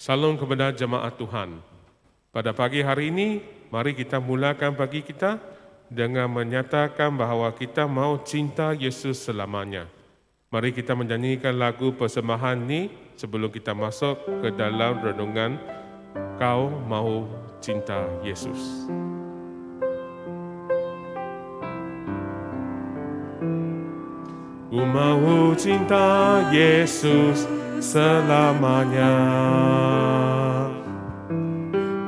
Salam kepada jemaat Tuhan. Pada pagi hari ini, mari kita mulakan pagi kita dengan menyatakan bahawa kita mau cinta Yesus selamanya. Mari kita menyanyikan lagu persembahan ini sebelum kita masuk ke dalam renungan Kau Mau Cinta Yesus. Ku mau cinta Yesus selamanya.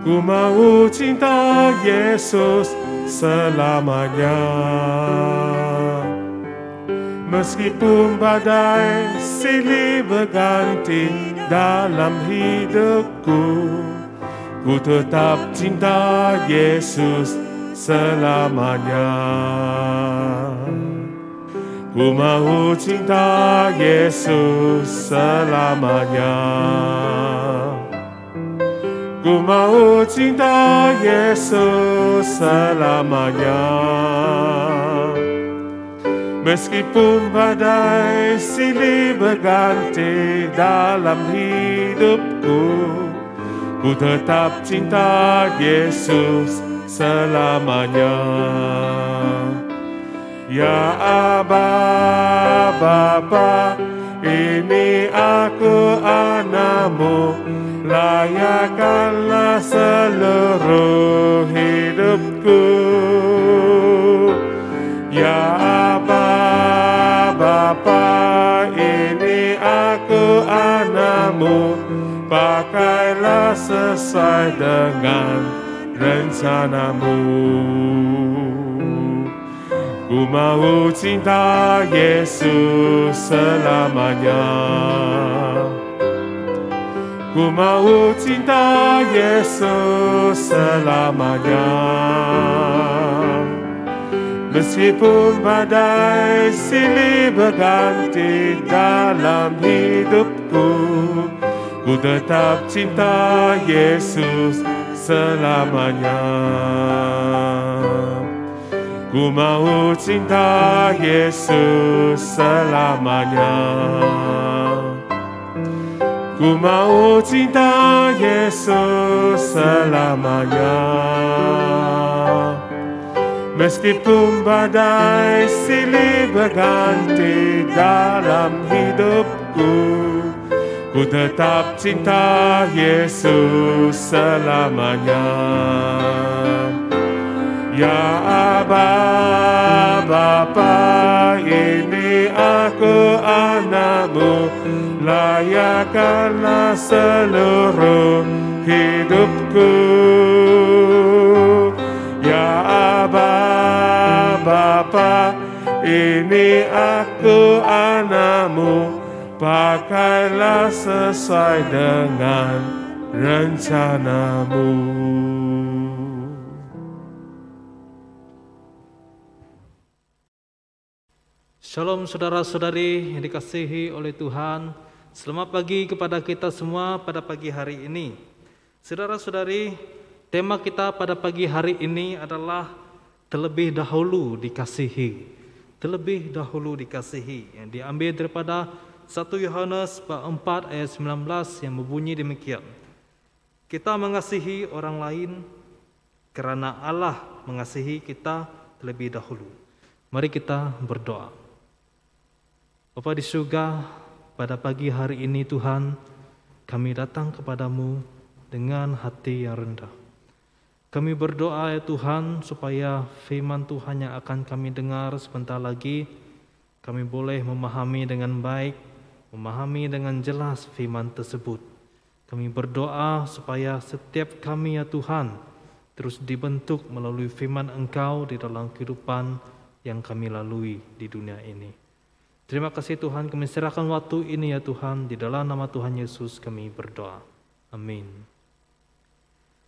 Ku mau cinta Yesus selamanya. Meskipun badai silih berganti dalam hidupku, ku tetap cinta Yesus selamanya. Ku mau cinta Yesus selamanya. Ku mau cinta Yesus selamanya. Meskipun badai silih berganti dalam hidupku, ku tetap cinta Yesus selamanya. Ya Aba, Bapa, ini aku anakmu, layakkanlah seluruh hidupku. Ya Aba, Bapa, ini aku anakmu, pakailah sesuai dengan rencanamu. Ku mau cinta Yesus selamanya. Ku mau cinta Yesus selamanya. Meskipun badai silih berganti dalam hidupku, ku tetap cinta Yesus selamanya. Ku mau cinta Yesus selamanya. Ku mau cinta Yesus selamanya. Meskipun badai silih berganti dalam hidupku, ku tetap cinta Yesus selamanya. Ya Aba, Bapa, ini aku anakmu, layakkanlah seluruh hidupku. Ya Aba, Bapa, ini aku anakmu, pakailah sesuai dengan rencanamu. Shalom saudara-saudari yang dikasihi oleh Tuhan. Selamat pagi kepada kita semua pada pagi hari ini. Saudara-saudari, tema kita pada pagi hari ini adalah terlebih dahulu dikasihi. Terlebih dahulu dikasihi, yang diambil daripada 1 Yohanes bab 4 ayat 19 yang berbunyi demikian. Kita mengasihi orang lain kerana Allah mengasihi kita terlebih dahulu. Mari kita berdoa. Bapa di surga, pada pagi hari ini Tuhan, kami datang kepadamu dengan hati yang rendah. Kami berdoa ya Tuhan, supaya firman Tuhan yang akan kami dengar sebentar lagi, kami boleh memahami dengan baik, memahami dengan jelas firman tersebut. Kami berdoa supaya setiap kami ya Tuhan, terus dibentuk melalui firman Engkau di dalam kehidupan yang kami lalui di dunia ini. Terima kasih Tuhan, kami serahkan waktu ini ya Tuhan, di dalam nama Tuhan Yesus kami berdoa. Amin.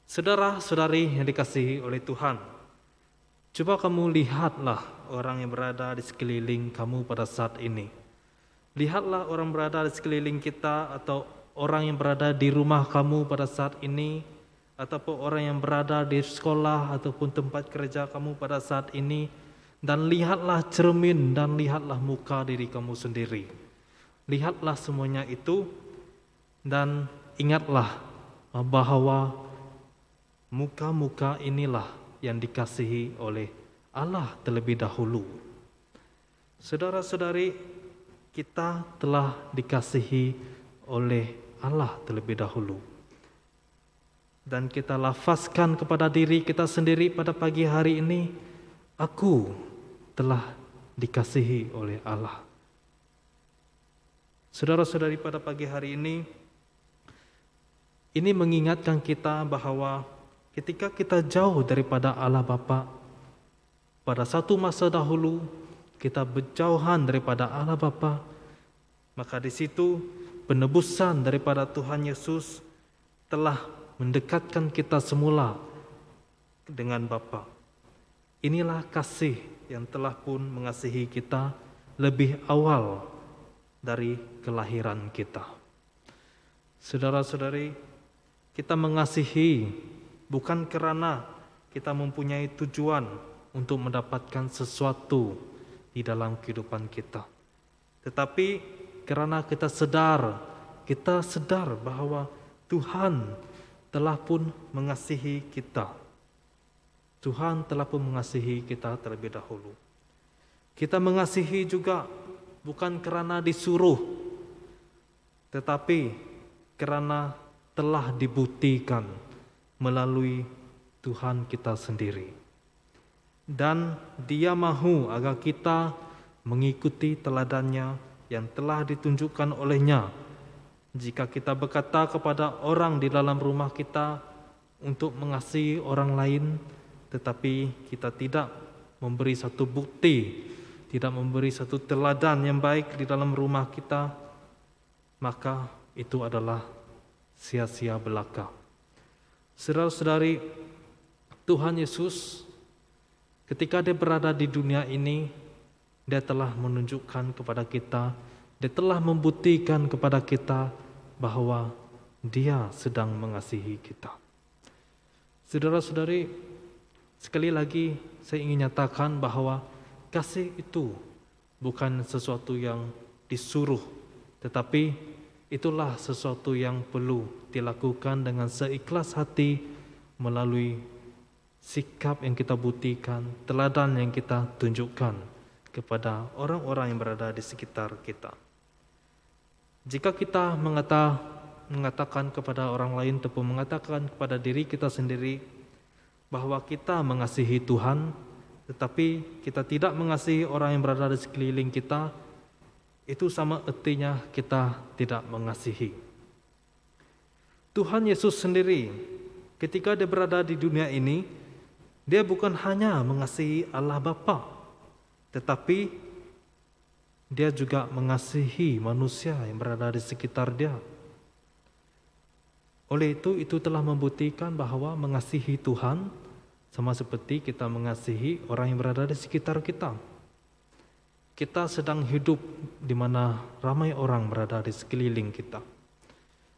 Saudara-saudari yang dikasihi oleh Tuhan, coba kamu lihatlah orang yang berada di sekeliling kamu pada saat ini. Lihatlah orang berada di sekeliling kita, atau orang yang berada di rumah kamu pada saat ini, ataupun orang yang berada di sekolah ataupun tempat kerja kamu pada saat ini. Dan lihatlah cermin dan lihatlah muka diri kamu sendiri. Lihatlah semuanya itu dan ingatlah bahwa muka-muka inilah yang dikasihi oleh Allah terlebih dahulu. Saudara-saudari, kita telah dikasihi oleh Allah terlebih dahulu. Dan kita lafazkan kepada diri kita sendiri pada pagi hari ini, aku telah dikasihi oleh Allah. Saudara-saudari, pada pagi hari ini mengingatkan kita bahwa ketika kita jauh daripada Allah Bapa, pada satu masa dahulu kita berjauhan daripada Allah Bapa, maka di situ penebusan daripada Tuhan Yesus telah mendekatkan kita semula dengan Bapa. Inilah kasih yang telah pun mengasihi kita lebih awal dari kelahiran kita. Saudara-saudari, kita mengasihi bukan karena kita mempunyai tujuan untuk mendapatkan sesuatu di dalam kehidupan kita, tetapi karena kita sadar bahwa Tuhan telah pun mengasihi kita. Tuhan telah pun mengasihi kita terlebih dahulu. Kita mengasihi juga bukan karena disuruh, tetapi karena telah dibuktikan melalui Tuhan kita sendiri. Dan Dia mahu agar kita mengikuti teladannya yang telah ditunjukkan olehnya. Jika kita berkata kepada orang di dalam rumah kita untuk mengasihi orang lain, tetapi kita tidak memberi satu bukti, tidak memberi satu teladan yang baik di dalam rumah kita, maka itu adalah sia-sia belaka. Saudara-saudari, Tuhan Yesus ketika Dia berada di dunia ini, Dia telah menunjukkan kepada kita, Dia telah membuktikan kepada kita bahwa Dia sedang mengasihi kita. Saudara-saudari, sekali lagi saya ingin nyatakan bahwa kasih itu bukan sesuatu yang disuruh, tetapi itulah sesuatu yang perlu dilakukan dengan seikhlas hati melalui sikap yang kita buktikan, teladan yang kita tunjukkan kepada orang-orang yang berada di sekitar kita. Jika kita mengatakan kepada orang lain ataupun mengatakan kepada diri kita sendiri bahwa kita mengasihi Tuhan, tetapi kita tidak mengasihi orang yang berada di sekeliling kita, itu sama artinya kita tidak mengasihi. Tuhan Yesus sendiri ketika Dia berada di dunia ini, Dia bukan hanya mengasihi Allah Bapa, tetapi Dia juga mengasihi manusia yang berada di sekitar Dia. Oleh itu telah membuktikan bahwa mengasihi Tuhan sama seperti kita mengasihi orang yang berada di sekitar kita. Kita sedang hidup di mana ramai orang berada di sekeliling kita.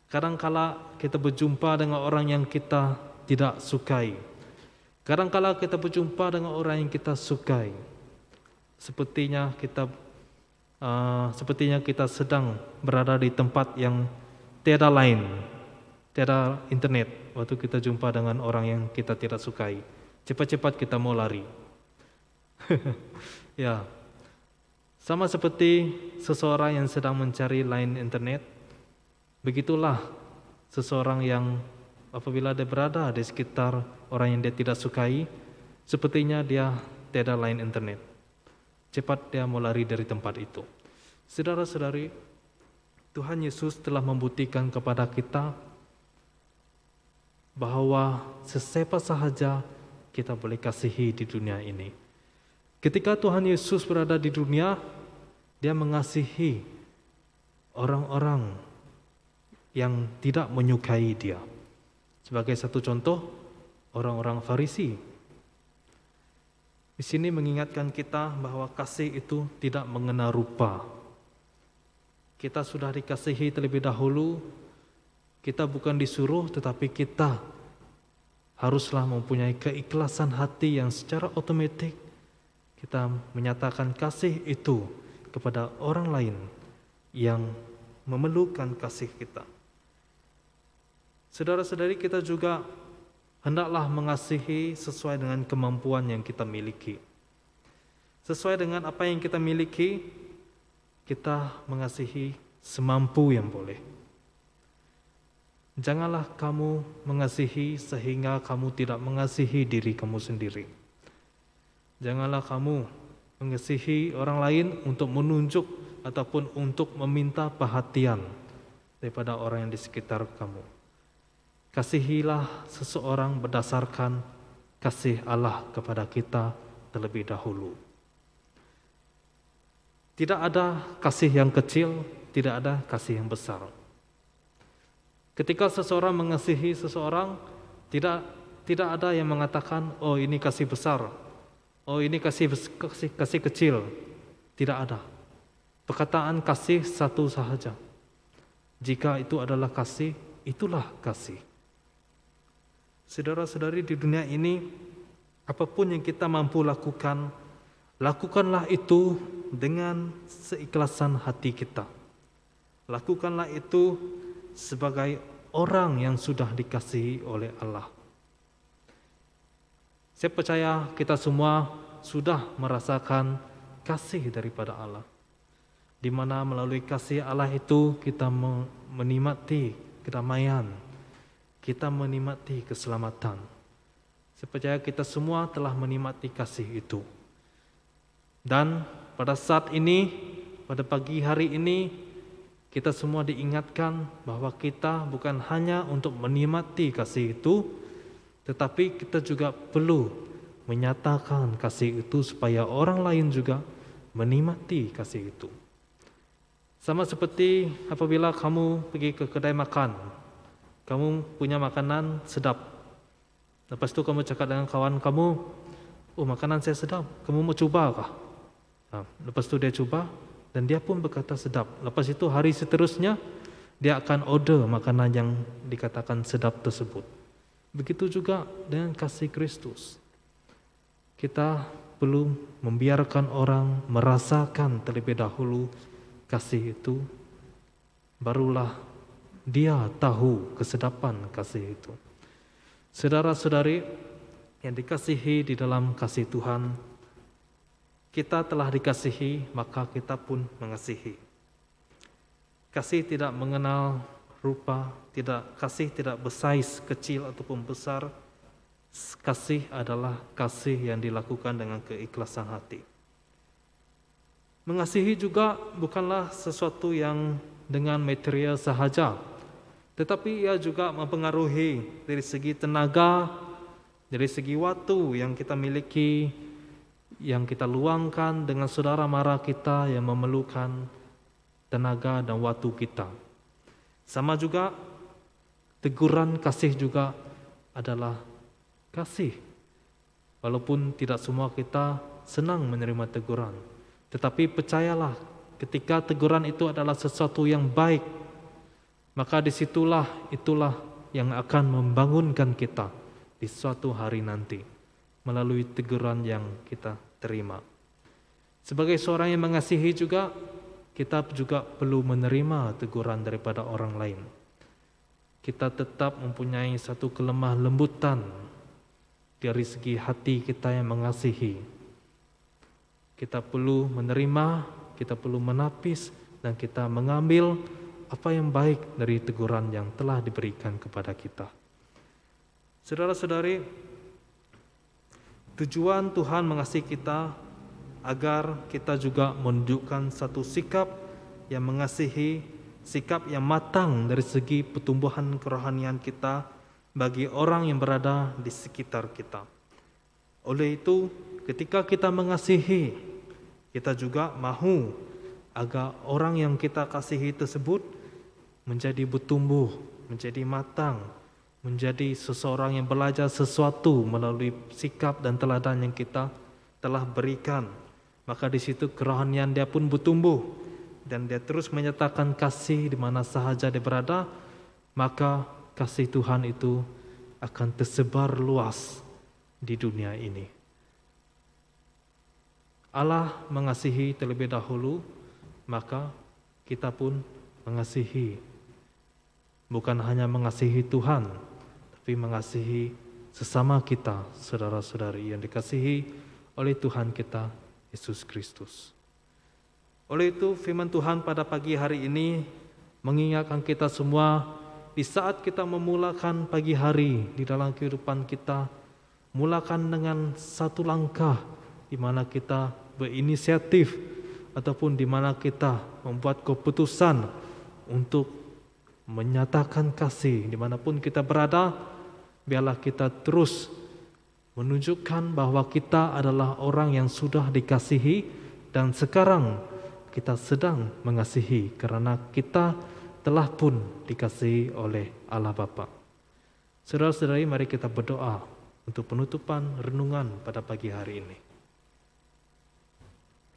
Kadangkala kita berjumpa dengan orang yang kita tidak sukai. Kadangkala kita berjumpa dengan orang yang kita sukai. Sepertinya kita sedang berada di tempat yang tiada lain, tiada internet waktu kita jumpa dengan orang yang kita tidak sukai. Cepat-cepat kita mau lari. Ya, sama seperti seseorang yang sedang mencari line internet, begitulah seseorang yang apabila dia berada di sekitar orang yang dia tidak sukai, sepertinya dia tiada line internet. Cepat dia mau lari dari tempat itu. Saudara-saudari, Tuhan Yesus telah membuktikan kepada kita bahwa sesiapa sahaja kita boleh kasihi di dunia ini. Ketika Tuhan Yesus berada di dunia, Dia mengasihi orang-orang yang tidak menyukai Dia. Sebagai satu contoh, orang-orang Farisi. Di sini mengingatkan kita bahwa kasih itu tidak mengenal rupa. Kita sudah dikasihi terlebih dahulu, kita bukan disuruh, tetapi kita haruslah mempunyai keikhlasan hati yang secara otomatis kita menyatakan kasih itu kepada orang lain yang memerlukan kasih kita. Saudara-saudari, kita juga hendaklah mengasihi sesuai dengan kemampuan yang kita miliki. Sesuai dengan apa yang kita miliki, kita mengasihi semampu yang boleh. Janganlah kamu mengasihi sehingga kamu tidak mengasihi diri kamu sendiri. Janganlah kamu mengasihi orang lain untuk menunjuk ataupun untuk meminta perhatian daripada orang yang di sekitar kamu. Kasihilah seseorang berdasarkan kasih Allah kepada kita terlebih dahulu. Tidak ada kasih yang kecil, tidak ada kasih yang besar. Ketika seseorang mengasihi seseorang, tidak ada yang mengatakan, oh ini kasih besar, oh ini kasih kecil. Tidak ada. Perkataan kasih satu sahaja. Jika itu adalah kasih, itulah kasih. Saudara-saudari, di dunia ini, apapun yang kita mampu lakukan, lakukanlah itu dengan seikhlasan hati kita. Lakukanlah itu sebagai orang yang sudah dikasihi oleh Allah. Saya percaya kita semua sudah merasakan kasih daripada Allah, di mana melalui kasih Allah itu kita menikmati kedamaian, kita menikmati keselamatan. Saya percaya kita semua telah menikmati kasih itu. Dan pada saat ini, pada pagi hari ini, kita semua diingatkan bahwa kita bukan hanya untuk menikmati kasih itu, tetapi kita juga perlu menyatakan kasih itu supaya orang lain juga menikmati kasih itu. Sama seperti apabila kamu pergi ke kedai makan, kamu punya makanan sedap. Lepas itu kamu cakap dengan kawan kamu, oh makanan saya sedap, kamu mau coba kah? Lepas itu dia coba dan dia pun berkata sedap. Lepas itu hari seterusnya dia akan order makanan yang dikatakan sedap tersebut. Begitu juga dengan kasih Kristus. Kita perlu membiarkan orang merasakan terlebih dahulu kasih itu, barulah dia tahu kesedapan kasih itu. Saudara-saudari yang dikasihi di dalam kasih Tuhan, kita telah dikasihi, maka kita pun mengasihi. Kasih tidak mengenal rupa, kasih tidak bersaiz kecil ataupun besar. Kasih adalah kasih yang dilakukan dengan keikhlasan hati. Mengasihi juga bukanlah sesuatu yang dengan material sahaja, tetapi ia juga mempengaruhi dari segi tenaga, dari segi waktu yang kita miliki, yang kita luangkan dengan saudara mara kita yang memerlukan tenaga dan waktu kita. Sama juga, teguran kasih juga adalah kasih. Walaupun tidak semua kita senang menerima teguran, tetapi percayalah, ketika teguran itu adalah sesuatu yang baik, maka itulah yang akan membangunkan kita di suatu hari nanti melalui teguran yang kita terima. Sebagai seorang yang mengasihi juga, kita juga perlu menerima teguran daripada orang lain. Kita tetap mempunyai satu kelemah lembutan dari segi hati kita yang mengasihi. Kita perlu menerima, kita perlu menapis, dan kita mengambil apa yang baik dari teguran yang telah diberikan kepada kita. Saudara-saudari, tujuan Tuhan mengasihi kita agar kita juga menunjukkan satu sikap yang mengasihi, sikap yang matang dari segi pertumbuhan kerohanian kita bagi orang yang berada di sekitar kita. Oleh itu, ketika kita mengasihi, kita juga mahu agar orang yang kita kasihi tersebut menjadi bertumbuh, menjadi matang, menjadi seseorang yang belajar sesuatu melalui sikap dan teladan yang kita telah berikan. Maka di situ kerohanian dia pun bertumbuh dan dia terus menyatakan kasih di mana sahaja dia berada, maka kasih Tuhan itu akan tersebar luas di dunia ini. Allah mengasihi terlebih dahulu, maka kita pun mengasihi. bukan hanya mengasihi Tuhan, tapi mengasihi sesama kita, saudara-saudari yang dikasihi oleh Tuhan kita, Yesus Kristus. Oleh itu firman Tuhan pada pagi hari ini mengingatkan kita semua, di saat kita memulakan pagi hari di dalam kehidupan kita, mulakan dengan satu langkah di mana kita berinisiatif ataupun di mana kita membuat keputusan untuk menyatakan kasih dimanapun kita berada. Biarlah kita terus menunjukkan bahwa kita adalah orang yang sudah dikasihi dan sekarang kita sedang mengasihi karena kita telah pun dikasihi oleh Allah Bapa. Saudara-saudari, mari kita berdoa untuk penutupan renungan pada pagi hari ini.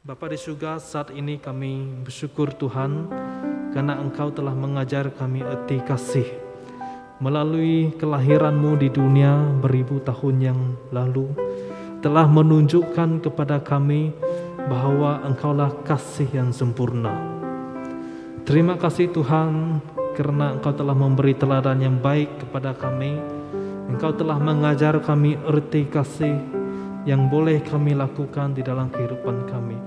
Bapa di surga, saat ini kami bersyukur Tuhan karena Engkau telah mengajar kami erti kasih melalui kelahiran-Mu di dunia beribu tahun yang lalu, telah menunjukkan kepada kami bahwa Engkaulah kasih yang sempurna. Terima kasih Tuhan karena Engkau telah memberi teladan yang baik kepada kami. Engkau telah mengajar kami erti kasih yang boleh kami lakukan di dalam kehidupan kami.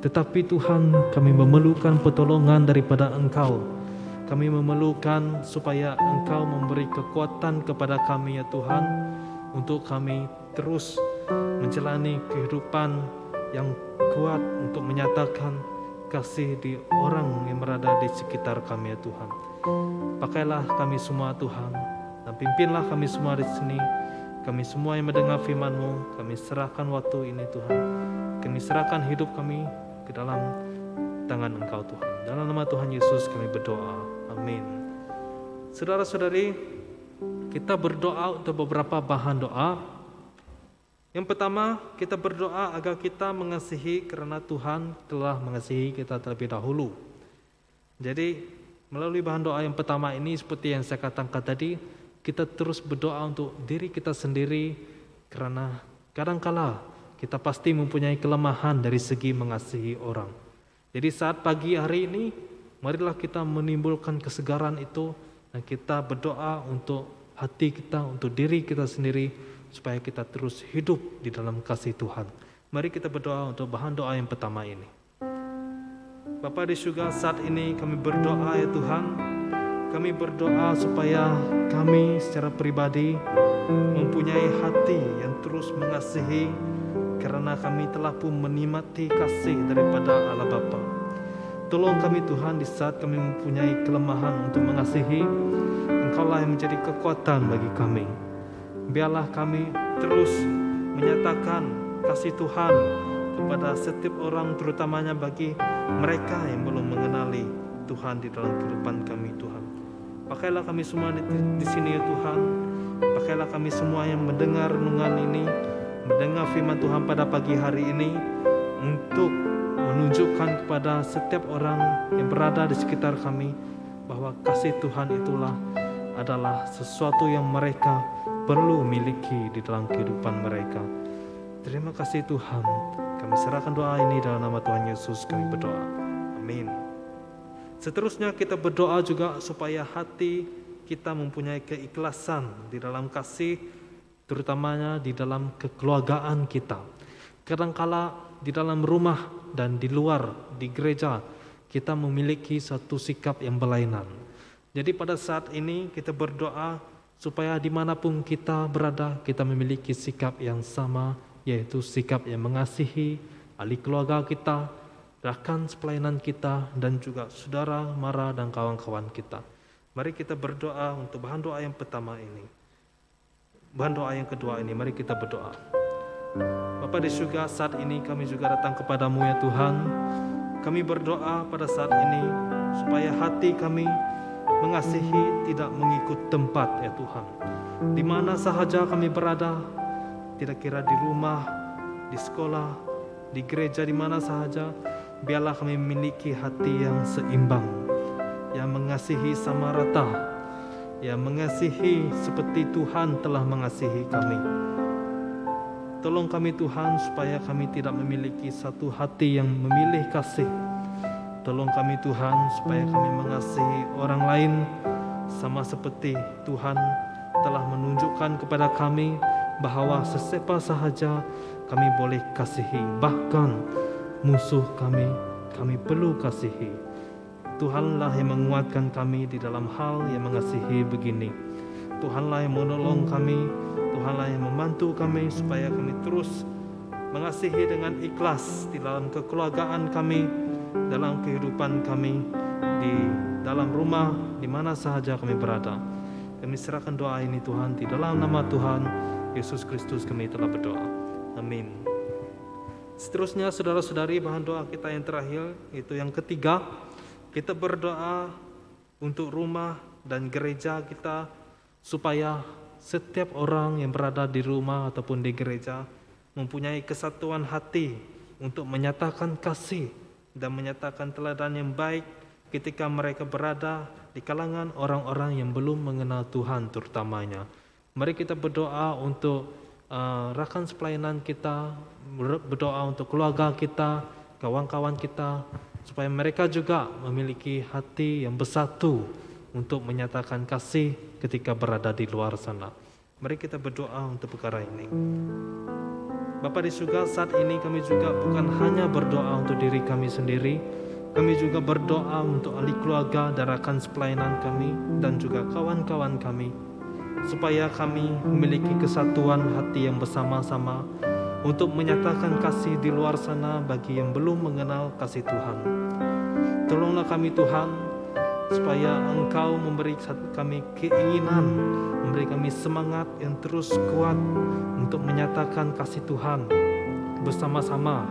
Tetapi Tuhan, kami memerlukan pertolongan daripada Engkau. Kami memerlukan supaya Engkau memberi kekuatan kepada kami ya Tuhan, untuk kami terus menjalani kehidupan yang kuat untuk menyatakan kasih di orang yang berada di sekitar kami ya Tuhan. Pakailah kami semua Tuhan, dan pimpinlah kami semua di sini. Kami semua yang mendengar firman-Mu, kami serahkan waktu ini Tuhan. Kami serahkan hidup kami ke dalam tangan Engkau Tuhan. Dalam nama Tuhan Yesus kami berdoa. Amin. Saudara-saudari, kita berdoa untuk beberapa bahan doa. Yang pertama, kita berdoa agar kita mengasihi karena Tuhan telah mengasihi kita terlebih dahulu. Jadi, melalui bahan doa yang pertama ini, seperti yang saya katakan tadi, kita terus berdoa untuk diri kita sendiri karena kadangkala kita pasti mempunyai kelemahan dari segi mengasihi orang. Jadi saat pagi hari ini, marilah kita menimbulkan kesegaran itu dan kita berdoa untuk hati kita, untuk diri kita sendiri, supaya kita terus hidup di dalam kasih Tuhan. Mari kita berdoa untuk bahan doa yang pertama ini. Bapa di surga, saat ini kami berdoa ya Tuhan, kami berdoa supaya kami secara pribadi mempunyai hati yang terus mengasihi, karena kami telah pun menikmati kasih daripada Allah Bapa. Tolong kami Tuhan, di saat kami mempunyai kelemahan untuk mengasihi, Engkaulah yang menjadi kekuatan bagi kami. Biarlah kami terus menyatakan kasih Tuhan kepada setiap orang, terutamanya bagi mereka yang belum mengenali Tuhan di dalam kehidupan kami Tuhan. Pakailah kami semua di sini ya Tuhan. Pakailah kami semua yang mendengar renungan ini, mendengar firman Tuhan pada pagi hari ini, untuk menunjukkan kepada setiap orang yang berada di sekitar kami bahwa kasih Tuhan itulah adalah sesuatu yang mereka perlu miliki di dalam kehidupan mereka. Terima kasih Tuhan. Kami serahkan doa ini dalam nama Tuhan Yesus kami berdoa. Amin. Seterusnya kita berdoa juga supaya hati kita mempunyai keikhlasan di dalam kasih, terutamanya di dalam kekeluargaan kita. Kadangkala di dalam rumah dan di luar, di gereja, kita memiliki satu sikap yang berlainan. Jadi pada saat ini kita berdoa supaya dimanapun kita berada, kita memiliki sikap yang sama, yaitu sikap yang mengasihi ahli keluarga kita, rekan pelayanan kita, dan juga saudara, mara, dan kawan-kawan kita. Mari kita berdoa untuk bahan doa yang pertama ini. Bahan doa yang kedua ini, mari kita berdoa. Bapa di surga, saat ini kami juga datang kepadamu ya Tuhan. Kami berdoa pada saat ini supaya hati kami mengasihi tidak mengikut tempat ya Tuhan. Di mana sahaja kami berada, tidak kira di rumah, di sekolah, di gereja, di mana sahaja, biarlah kami memiliki hati yang seimbang, yang mengasihi sama rata, yang mengasihi seperti Tuhan telah mengasihi kami. Tolong kami Tuhan supaya kami tidak memiliki satu hati yang memilih kasih. Tolong kami Tuhan supaya kami mengasihi orang lain sama seperti Tuhan telah menunjukkan kepada kami bahwa sesiapa sahaja kami boleh kasihi, bahkan musuh kami perlu kasihi. Tuhanlah yang menguatkan kami di dalam hal yang mengasihi begini. Tuhanlah yang menolong kami, Tuhanlah yang membantu kami supaya kami terus mengasihi dengan ikhlas di dalam kekeluargaan kami, dalam kehidupan kami, di dalam rumah, di mana sahaja kami berada. Kami serahkan doa ini Tuhan, di dalam nama Tuhan Yesus Kristus kami telah berdoa. Amin. Seterusnya saudara-saudari, bahan doa kita yang terakhir, itu yang ketiga, kita berdoa untuk rumah dan gereja kita, supaya setiap orang yang berada di rumah ataupun di gereja mempunyai kesatuan hati untuk menyatakan kasih dan menyatakan teladan yang baik ketika mereka berada di kalangan orang-orang yang belum mengenal Tuhan terutamanya. Mari kita berdoa untuk rakan sepelayanan kita, berdoa untuk keluarga kita, kawan-kawan kita, supaya mereka juga memiliki hati yang bersatu untuk menyatakan kasih ketika berada di luar sana. Mari kita berdoa untuk perkara ini. Bapa di surga, saat ini kami juga bukan hanya berdoa untuk diri kami sendiri, kami juga berdoa untuk ahli keluarga dan rakan sepelayanan kami dan juga kawan-kawan kami, supaya kami memiliki kesatuan hati yang bersama-sama untuk menyatakan kasih di luar sana bagi yang belum mengenal kasih Tuhan. Tolonglah kami Tuhan, supaya Engkau memberi kami keinginan, memberi kami semangat yang terus kuat untuk menyatakan kasih Tuhan bersama-sama,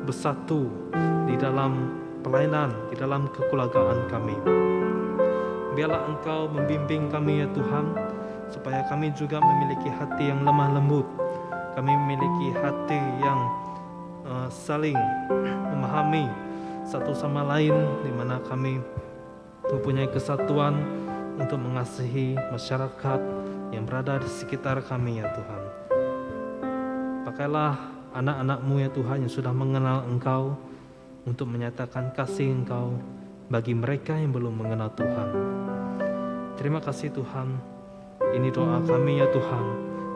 bersatu di dalam pelayanan, di dalam kekeluargaan kami. Biarlah Engkau membimbing kami ya Tuhan, supaya kami juga memiliki hati yang lemah lembut, kami memiliki hati yang saling memahami satu sama lain, di mana kami mempunyai kesatuan untuk mengasihi masyarakat yang berada di sekitar kami ya Tuhan. Pakailah anak-anak-Mu ya Tuhan yang sudah mengenal Engkau untuk menyatakan kasih Engkau bagi mereka yang belum mengenal Tuhan. Terima kasih Tuhan. Ini doa kami ya Tuhan,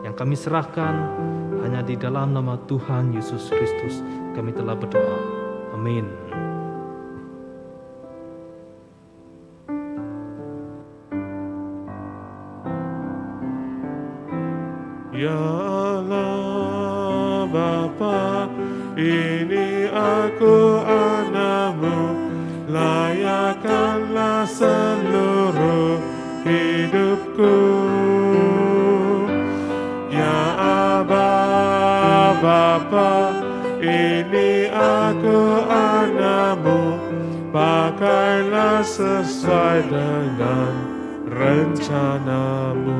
yang kami serahkan hanya di dalam nama Tuhan Yesus Kristus kami telah berdoa. Amin. Ya Allah Bapa, ini aku anak-Mu, layakkanlah seluruh hidupku. Ya Aba Bapa, ini aku anak-Mu, pakailah sesuai dengan rencana-Mu.